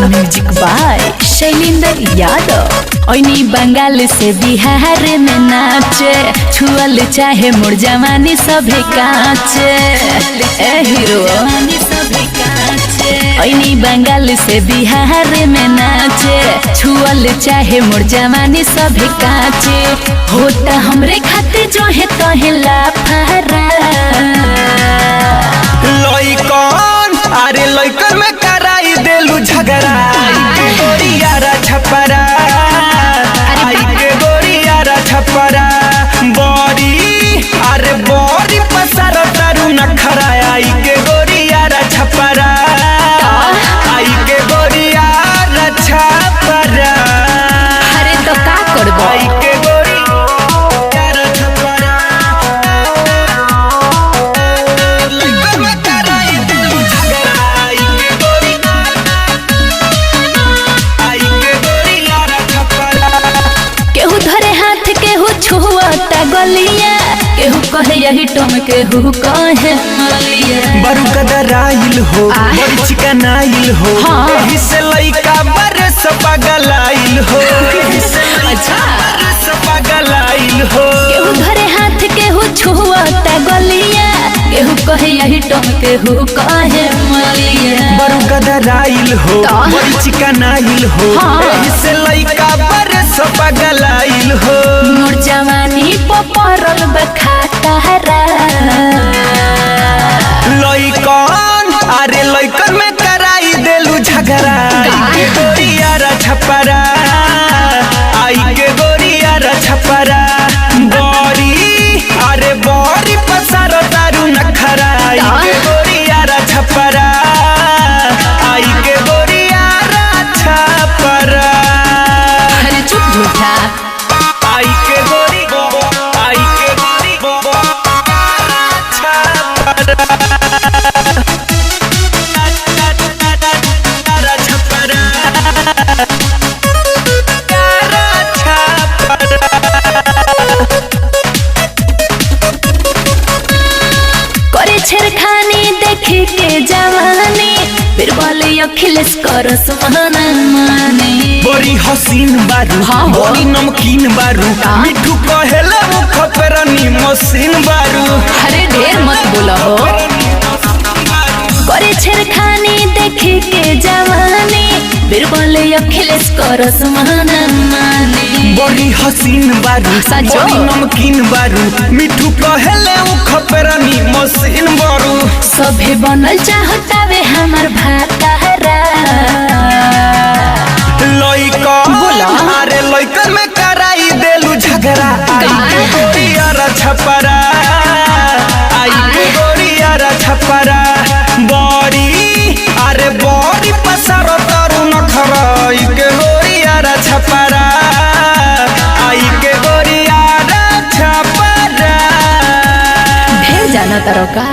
Music by Shailendra Yadav. ओइनी बंगाल से बिहार में नाचे, छुअल चाहे मोर जवानी सभे काचे। हीरो ओइनी बंगाल से बिहार में नाचे, छुअल चाहे मोर जवानी सभे काचे। होता हमरे खाते जो है तो है लाफारा। अरे लइकन में कराई देलू झगड़ा, गोरियारा छपरा, आई के गोरियारा छपरा। बड़ी अरे बड़ी पसार तारू नखरा, आई के गोरियारा छपरा, आई के गोरियारा छपरा। अरे तो का करबो, आई के गोरियारा छपरा, लइकन में कराई देलू झगड़ा, आई के गोरियारा छपरा। केहू धरे हाथ केहू छुआता गलिया, केहू कहे यही टोम केहू कहे मलिया। बरू कदराइल हो, बड़ी चिकनाइल हो, एही से लइका बरस पगलाइल हो, अच्छा बरस पगलाइल हो। केहू धरे हाथ केहू छुआता गलिया, केहू कहे यही टोम केहू कहे मलिया। बरू कदराइल हो, बड़ी चिकनाइल हो, एही से लइका बरस पगलाइल हो। मोर जवानी पपरल बखातारा। लइकन अरे लइकन में कराई देलू झगड़ा, आई के गोरियारा छपरा, आई के गोरियारा छपरा। बड़ी अरे बड़ी पसार तारू नखरा, आई के गोरियारा छपरा, आई के गोरियारा छपरा। अरे चुप झूठा, आई के गोरी आई के गोरी छपरा, करे छेड़खानी देखी के जवानी, फिर बोले अखिलेश करस माना माने। बड़ी हसीन बारू, बड़ी नमकीन बारू, मिठू कहेला मुख पर मशीन बारू। अरे ढेर मत बोला हो, करे छेड़खानी देखी के जवानी, फिर बोले अखिलेश करस माना माने। बड़ी हसीन बारू, बड़ी नमकीन बारू, मिठू कहेले मुख पर मशीन बारू। सभे बनल चाहता वे हमर भातारा। लइकन अरे लइकन में कराई देलू झगड़ा, आई के गोरियारा छपरा, आई के गोरियारा छपरा। बड़ी अरे बड़ी पसार तारू नखरा, आई के गोरियारा छपरा, आई के गोरियारा छपरा। ढेर जाना तारो का।